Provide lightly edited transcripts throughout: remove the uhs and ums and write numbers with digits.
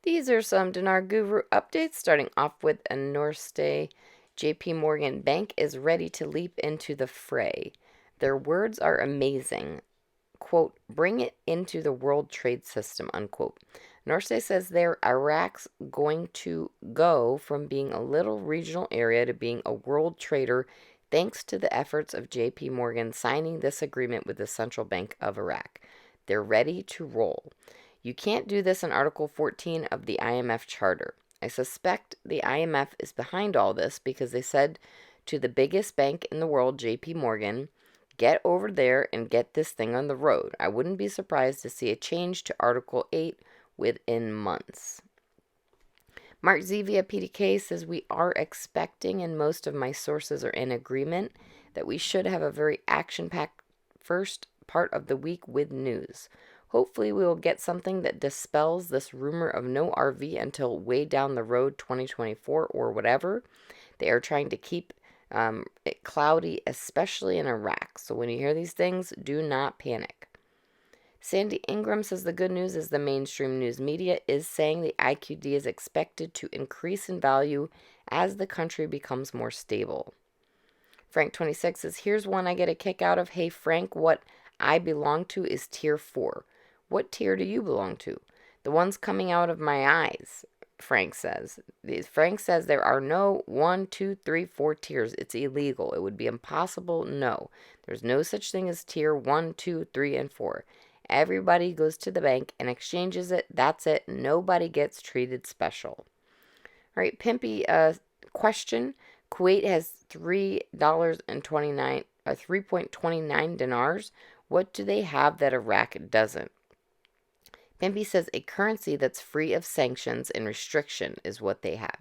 These are some Dinar Guru updates, starting off with a Norstay. JP Morgan Bank is ready to leap into the fray. Their words are amazing. Quote, bring it into the world trade system, unquote. Norstay says Iraq's going to go from being a little regional area to being a world trader thanks to the efforts of JP Morgan signing this agreement with the Central Bank of Iraq. They're ready to roll. You can't do this in Article 14 of the IMF Charter. I suspect the IMF is behind all this because they said to the biggest bank in the world, JP Morgan, get over there and get this thing on the road. I wouldn't be surprised to see a change to Article 8 within months. Mark Z via PDK says we are expecting, and most of my sources are in agreement, that we should have a very action-packed first part of the week with news. Hopefully we will get something that dispels this rumor of no RV until way down the road, 2024 or whatever. They are trying to keep it cloudy, especially in Iraq. So when you hear these things, do not panic. Sandy Ingram says the good news is the mainstream news media is saying the IQD is expected to increase in value as the country becomes more stable. Frank26 says, here's one I get a kick out of. Hey Frank, what I belong to is tier 4. What tier do you belong to? The ones coming out of my eyes, Frank says. Frank says there are no 1, 2, 3, 4 tiers. It's illegal. It would be impossible. No. There's no such thing as tier 1, 2, 3, and 4. Everybody goes to the bank and exchanges it. That's it. Nobody gets treated special. All right, Pimpy, question. Kuwait has $3.29 dinars. What do they have that Iraq doesn't? Pimpy says a currency that's free of sanctions and restriction is what they have.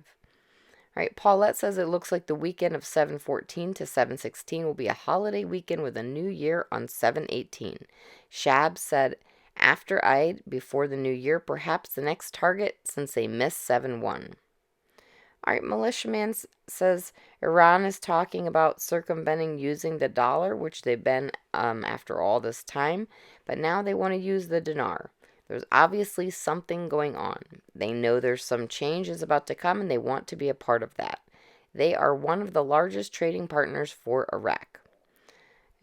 All right, Paulette says it looks like the weekend of 7/14 to 7/16 will be a holiday weekend with a new year on 7/18. Shab said after Eid, before the new year, perhaps the next target since they missed 7/1. All right, Militiaman says Iran is talking about circumventing using the dollar, which they've been after all this time, but now they want to use the dinar. There's obviously something going on. They know there's some change is about to come, and they want to be a part of that. They are one of the largest trading partners for Iraq.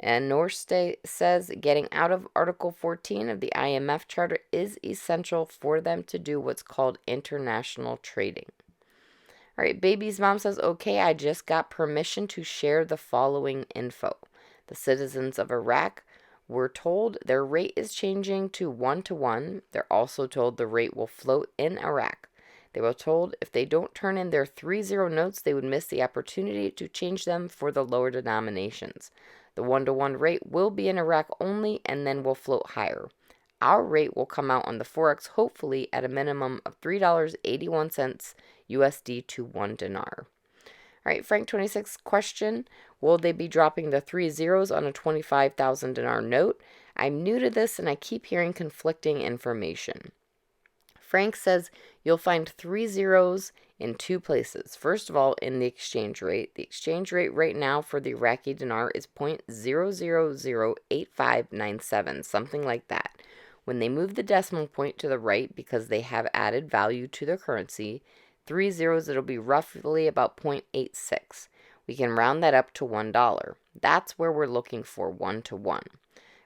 And Norstay says getting out of Article 14 of the IMF Charter is essential for them to do what's called international trading. All right, Baby's mom says, okay, I just got permission to share the following info. The citizens of Iraq were told their rate is changing to 1-to-1. They're also told the rate will float in Iraq. They were told if they don't turn in their 3-0 notes, they would miss the opportunity to change them for the lower denominations. The 1-to-1 rate will be in Iraq only and then will float higher. Our rate will come out on the Forex hopefully at a minimum of $3.81 USD to 1 dinar. All right, Frank26 question. Will they be dropping the 3 zeros on a 25,000 dinar note? I'm new to this and I keep hearing conflicting information. Frank says you'll find 3 zeros in 2 places. First of all, in the exchange rate. The exchange rate right now for the Iraqi dinar is 0.0008597, something like that. When they move the decimal point to the right because they have added value to their currency, 3 zeros, it'll be roughly about 0.86. We can round that up to $1. That's where we're looking for 1-to-1.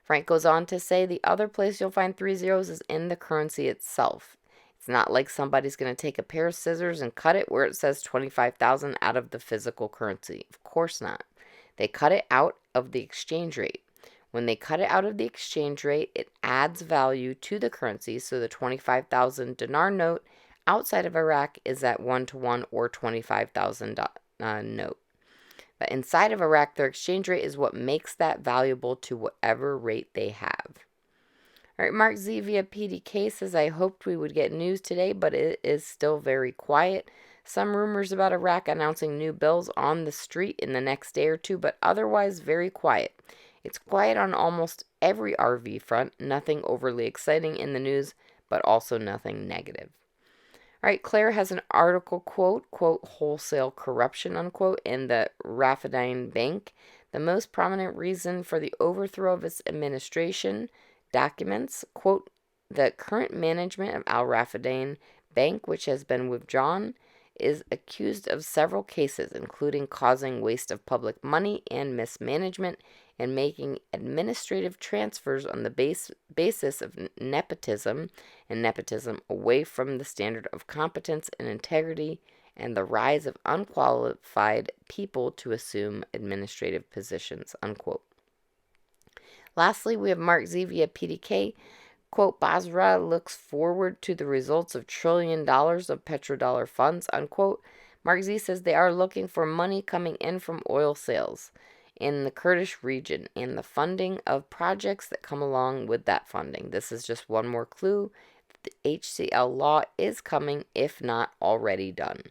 Frank goes on to say the other place you'll find 3 zeros is in the currency itself. It's not like somebody's going to take a pair of scissors and cut it where it says 25,000 out of the physical currency. Of course not. They cut it out of the exchange rate. When they cut it out of the exchange rate, it adds value to the currency, so the 25,000 dinar note outside of Iraq is at 1-to-1 or 25,000 note. But inside of Iraq, their exchange rate is what makes that valuable to whatever rate they have. All right, Mark Z via PDK says, I hoped we would get news today, but it is still very quiet. Some rumors about Iraq announcing new bills on the street in the next day or two, but otherwise very quiet. It's quiet on almost every RV front. Nothing overly exciting in the news, but also nothing negative. All right, Claire has an article, quote, wholesale corruption, unquote, in the Rafidine Bank. The most prominent reason for the overthrow of its administration documents, quote, the current management of Al Rafidine bank, which has been withdrawn, is accused of several cases, including causing waste of public money and mismanagement and making administrative transfers on the basis of nepotism away from the standard of competence and integrity and the rise of unqualified people to assume administrative positions, unquote. Lastly, we have Mark Z via PDK. Quote, Basra looks forward to the results of $1 trillion of petrodollar funds, unquote. Mark Z says they are looking for money coming in from oil sales in the Kurdish region and the funding of projects that come along with that funding. This is just one more clue. The HCL law is coming, if not already done.